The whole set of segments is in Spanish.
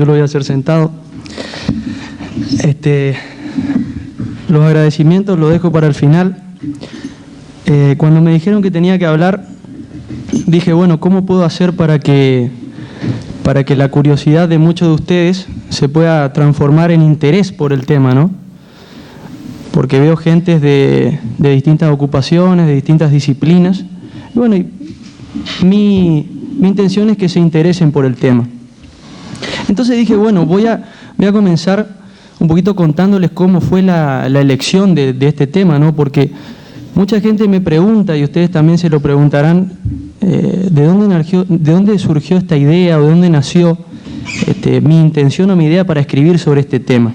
yo lo voy a hacer sentado. Los agradecimientos los dejo para el final. Cuando me dijeron que tenía que hablar, dije, bueno, ¿cómo puedo hacer para que la curiosidad de muchos de ustedes se pueda transformar en interés por el tema, ¿no? Porque veo gentes de distintas ocupaciones, de distintas disciplinas. Y bueno, mi intención es que se interesen por el tema. Entonces dije, bueno, voy a comenzar un poquito contándoles cómo fue la elección de este tema, ¿no? Porque mucha gente me pregunta, y ustedes también se lo preguntarán, ¿de dónde surgió esta idea o de dónde nació mi intención o mi idea para escribir sobre este tema?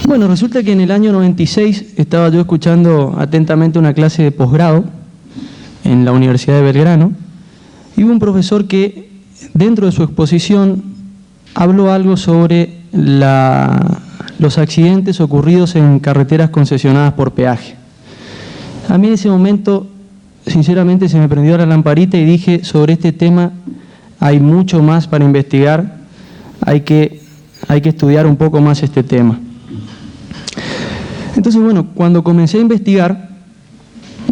Bueno, resulta que en el año 96 estaba yo escuchando atentamente una clase de posgrado en la Universidad de Belgrano, y hubo un profesor que dentro de su exposición habló algo sobre los accidentes ocurridos en carreteras concesionadas por peaje. A mí en ese momento, sinceramente, se me prendió la lamparita y dije, sobre este tema hay mucho más para investigar, hay que estudiar un poco más este tema. Entonces, bueno, cuando comencé a investigar,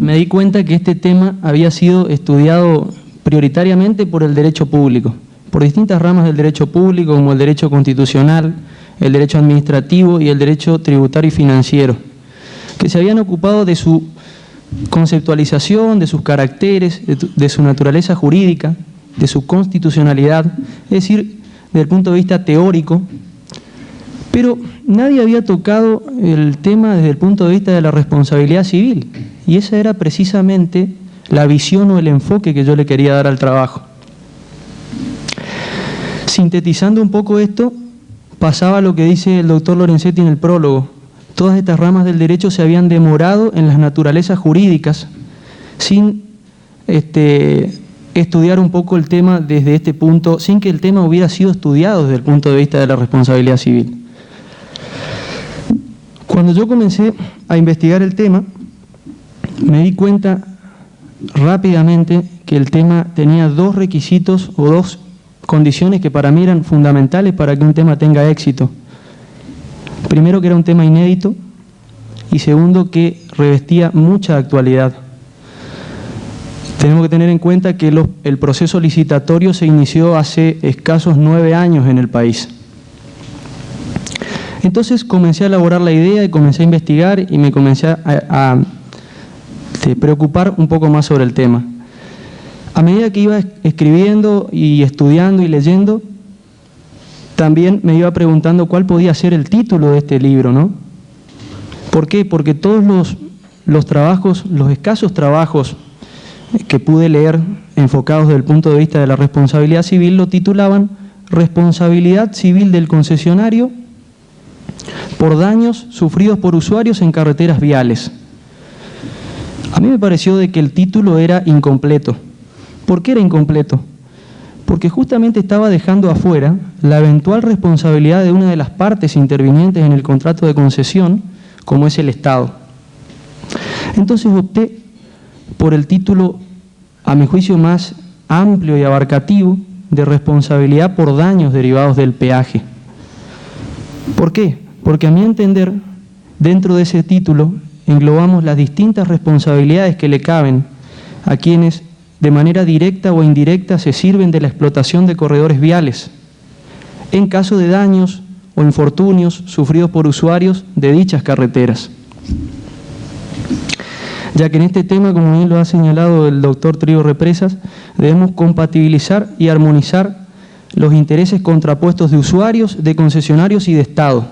me di cuenta que este tema había sido estudiado prioritariamente por el derecho público, por distintas ramas del derecho público, como el derecho constitucional, el derecho administrativo y el derecho tributario y financiero, que se habían ocupado de su conceptualización, de sus caracteres, de su naturaleza jurídica, de su constitucionalidad, es decir, desde el punto de vista teórico, pero nadie había tocado el tema desde el punto de vista de la responsabilidad civil, y esa era precisamente la visión o el enfoque que yo le quería dar al trabajo. Sintetizando un poco esto, pasaba lo que dice el doctor Lorenzetti en el prólogo. Todas estas ramas del derecho se habían demorado en las naturalezas jurídicas sin estudiar un poco el tema desde este punto, sin que el tema hubiera sido estudiado desde el punto de vista de la responsabilidad civil. Cuando yo comencé a investigar el tema, me di cuenta rápidamente que el tema tenía dos requisitos o dos condiciones que para mí eran fundamentales para que un tema tenga éxito. Primero, que era un tema inédito, y segundo, que revestía mucha actualidad. Tenemos que tener en cuenta que el proceso licitatorio se inició hace escasos 9 años en el país. Entonces comencé a elaborar la idea y comencé a investigar y me comencé a preocupar un poco más sobre el tema. A medida que iba escribiendo y estudiando y leyendo, también me iba preguntando cuál podía ser el título de este libro, ¿no? ¿Por qué? Porque todos los trabajos, los escasos trabajos que pude leer enfocados desde el punto de vista de la responsabilidad civil, lo titulaban Responsabilidad civil del concesionario por daños sufridos por usuarios en carreteras viales. A mí me pareció de que el título era incompleto. ¿Por qué era incompleto? Porque justamente estaba dejando afuera la eventual responsabilidad de una de las partes intervinientes en el contrato de concesión, como es el Estado. Entonces opté por el título, a mi juicio, más amplio y abarcativo, de responsabilidad por daños derivados del peaje. ¿Por qué? Porque a mi entender, dentro de ese título, englobamos las distintas responsabilidades que le caben a quienes de manera directa o indirecta se sirven de la explotación de corredores viales, en caso de daños o infortunios sufridos por usuarios de dichas carreteras. Ya que en este tema, como bien lo ha señalado el doctor Trío Represas, debemos compatibilizar y armonizar los intereses contrapuestos de usuarios, de concesionarios y de Estado.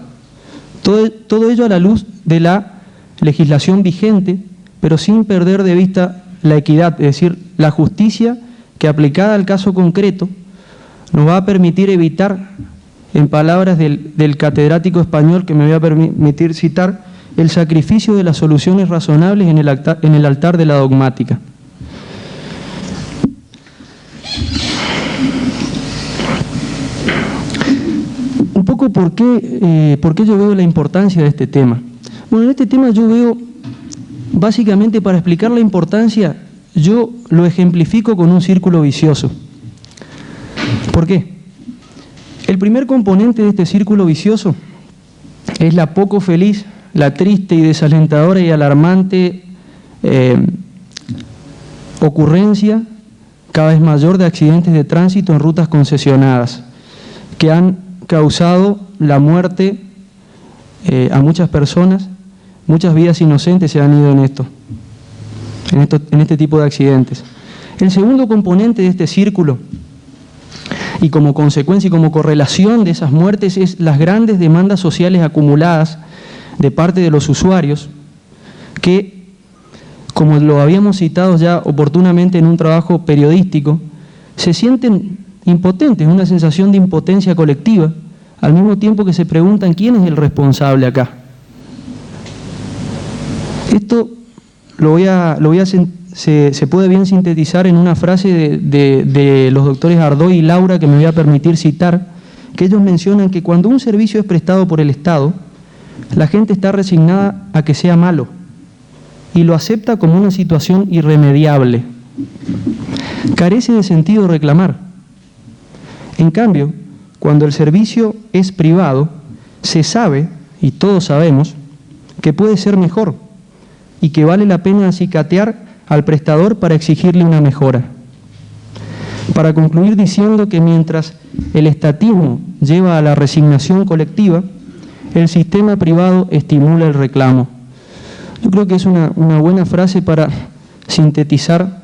Todo ello a la luz de la legislación vigente, pero sin perder de vista la equidad, es decir, la justicia que, aplicada al caso concreto, nos va a permitir evitar, en palabras del catedrático español que me voy a permitir citar, el sacrificio de las soluciones razonables en el altar de la dogmática. Un poco por qué yo veo la importancia de este tema. Bueno, en este tema yo veo, básicamente, para explicar la importancia, yo lo ejemplifico con un círculo vicioso. ¿Por qué? el primer componente de este círculo vicioso es la poco feliz, la triste y desalentadora y alarmante ocurrencia cada vez mayor de accidentes de tránsito en rutas concesionadas, que han causado la muerte a muchas personas. Muchas vidas inocentes se han ido en este tipo de accidentes. El segundo componente de este círculo, y como consecuencia y como correlación de esas muertes, es las grandes demandas sociales acumuladas de parte de los usuarios, que, como lo habíamos citado ya oportunamente en un trabajo periodístico, se sienten impotentes, una sensación de impotencia colectiva, al mismo tiempo que se preguntan quién es el responsable acá. Esto se puede bien sintetizar en una frase de los doctores Ardoy y Laura, que me voy a permitir citar, que ellos mencionan que cuando un servicio es prestado por el Estado, la gente está resignada a que sea malo y lo acepta como una situación irremediable. Carece de sentido reclamar. En cambio, cuando el servicio es privado, se sabe, y todos sabemos, que puede ser mejor y que vale la pena acicatear al prestador para exigirle una mejora. Para concluir diciendo que mientras el estatismo lleva a la resignación colectiva, el sistema privado estimula el reclamo. Yo creo que es una buena frase para sintetizar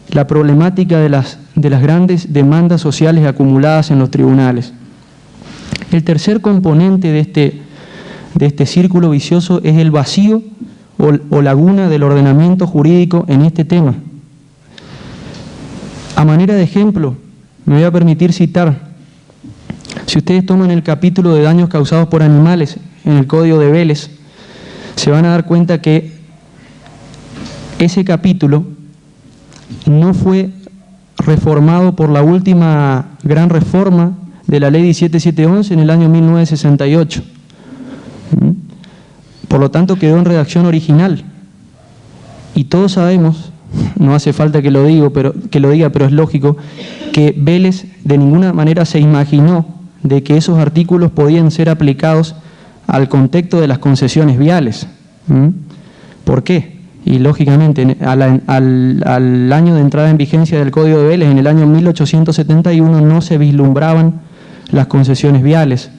la problemática de las grandes demandas sociales acumuladas en los tribunales. El tercer componente de este círculo vicioso es el vacío o laguna del ordenamiento jurídico en este tema. A manera de ejemplo, me voy a permitir citar, si ustedes toman el capítulo de daños causados por animales en el Código de Vélez, se van a dar cuenta que ese capítulo no fue reformado por la última gran reforma de la Ley 17711 en el año 1968. Por lo tanto, quedó en redacción original. Y todos sabemos, no hace falta que lo diga, pero es lógico, que Vélez de ninguna manera se imaginó de que esos artículos podían ser aplicados al contexto de las concesiones viales. ¿Por qué? Y lógicamente, al año de entrada en vigencia del Código de Vélez, en el año 1871, no se vislumbraban las concesiones viales.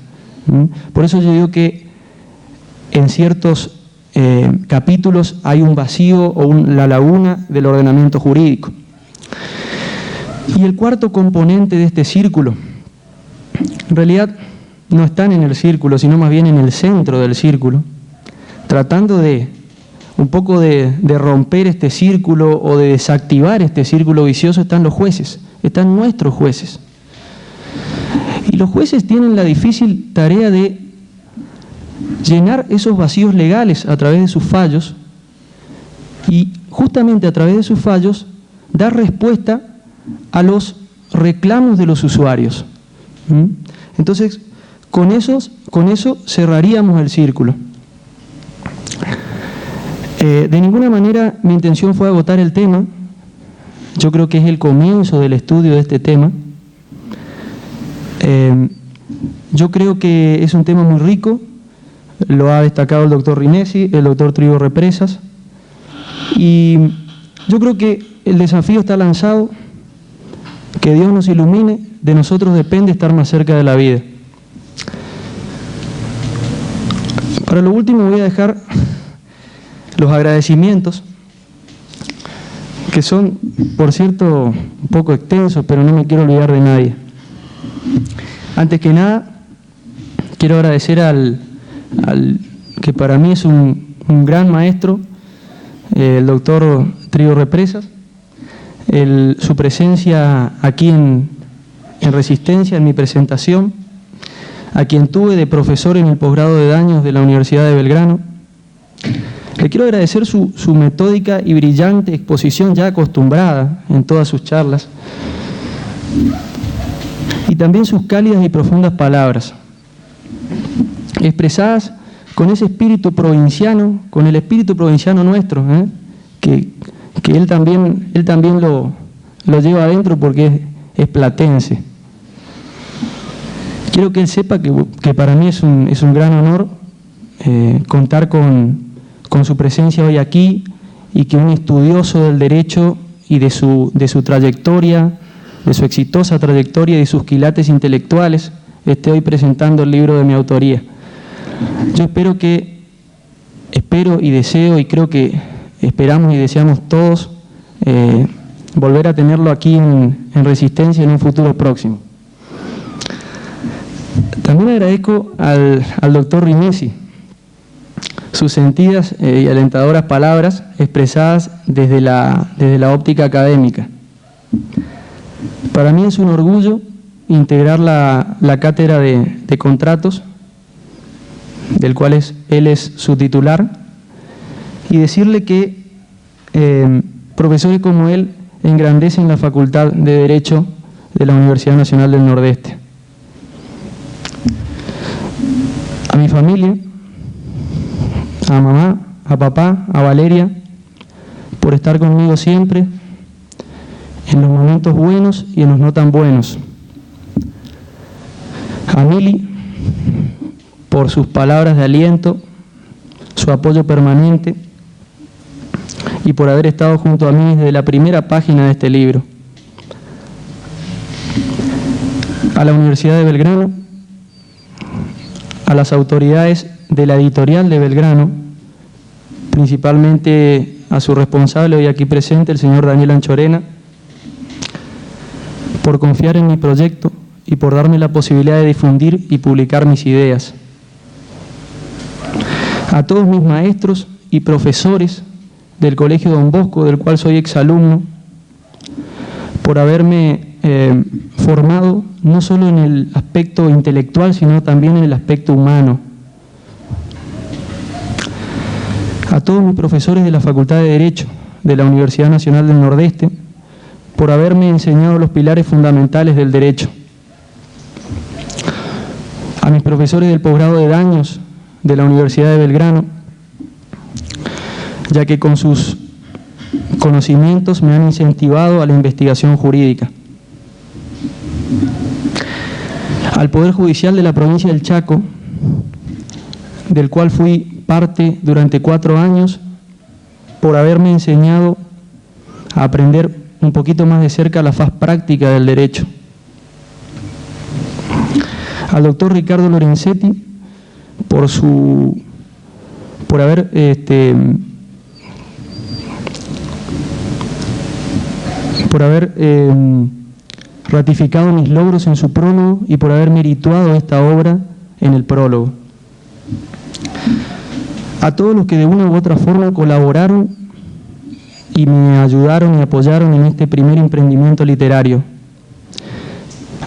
Por eso yo digo que en ciertos capítulos hay un vacío o la laguna del ordenamiento jurídico. Y el cuarto componente de este círculo, en realidad no están en el círculo, sino más bien en el centro del círculo, tratando de un poco de romper este círculo o de desactivar este círculo vicioso, están los jueces, están nuestros jueces. Y los jueces tienen la difícil tarea de llenar esos vacíos legales a través de sus fallos y justamente a través de sus fallos dar respuesta a los reclamos de los usuarios. Entonces, con eso cerraríamos el círculo. De ninguna manera mi intención fue agotar el tema. Yo creo que es el comienzo del estudio de este tema. Yo creo que es un tema muy rico, lo ha destacado el doctor Rinesi, el doctor Trigo Represas, y yo creo que el desafío está lanzado, que Dios nos ilumine, de nosotros depende estar más cerca de la vida. Para lo último voy a dejar los agradecimientos, que son, por cierto, un poco extensos, pero no me quiero olvidar de nadie. Antes que nada, quiero agradecer al que para mí es un gran maestro, el doctor Trigo Represas, su presencia aquí en Resistencia, en mi presentación, a quien tuve de profesor en el posgrado de daños de la Universidad de Belgrano. Le quiero agradecer su metódica y brillante exposición ya acostumbrada en todas sus charlas, y también sus cálidas y profundas palabras, expresadas con ese espíritu provinciano, con el espíritu provinciano nuestro, que él también lo lleva adentro porque es platense. Quiero que él sepa que para mí es un gran honor contar con su presencia hoy aquí, y que un estudioso del derecho y de su trayectoria, de su exitosa trayectoria y de sus quilates intelectuales, esté hoy presentando el libro de mi autoría. Yo espero y deseo, y creo que esperamos y deseamos todos volver a tenerlo aquí en Resistencia en un futuro próximo. También agradezco al doctor Rinesi sus sentidas y alentadoras palabras expresadas desde la óptica académica. Para mí es un orgullo integrar la cátedra de contratos, del cual él es su titular, y decirle que profesores como él engrandecen la Facultad de Derecho de la Universidad Nacional del Nordeste. A mi familia, a mamá, a papá, a Valeria, por estar conmigo siempre, en los momentos buenos y en los no tan buenos. A Mili, por sus palabras de aliento, su apoyo permanente, y por haber estado junto a mí desde la primera página de este libro. A la Universidad de Belgrano, a las autoridades de la editorial de Belgrano, principalmente a su responsable hoy aquí presente, el señor Daniel Anchorena, por confiar en mi proyecto y por darme la posibilidad de difundir y publicar mis ideas. A todos mis maestros y profesores del Colegio Don Bosco, del cual soy exalumno, por haberme formado no solo en el aspecto intelectual, sino también en el aspecto humano. A todos mis profesores de la Facultad de Derecho de la Universidad Nacional del Nordeste, por haberme enseñado los pilares fundamentales del derecho. A mis profesores del posgrado de Daños de la Universidad de Belgrano, ya que con sus conocimientos me han incentivado a la investigación jurídica. Al Poder Judicial de la provincia del Chaco, del cual fui parte durante 4 años, por haberme enseñado a aprender un poquito más de cerca la faz práctica del derecho. Al doctor Ricardo Lorenzetti, por haber ratificado mis logros en su prólogo y por haber merituado esta obra en el prólogo. A todos los que de una u otra forma colaboraron y me ayudaron y apoyaron en este primer emprendimiento literario.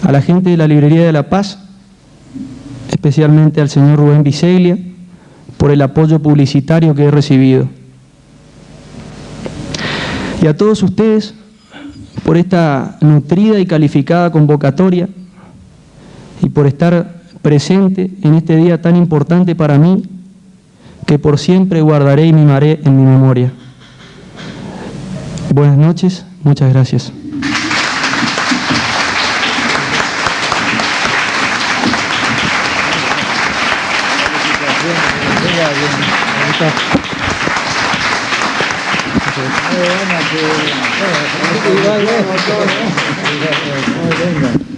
A la gente de la Librería de La Paz, especialmente al señor Rubén Biseglia, por el apoyo publicitario que he recibido. Y a todos ustedes, por esta nutrida y calificada convocatoria y por estar presente en este día tan importante para mí, que por siempre guardaré y mimaré en mi memoria. Buenas noches, muchas gracias. Muy buena, muy buena.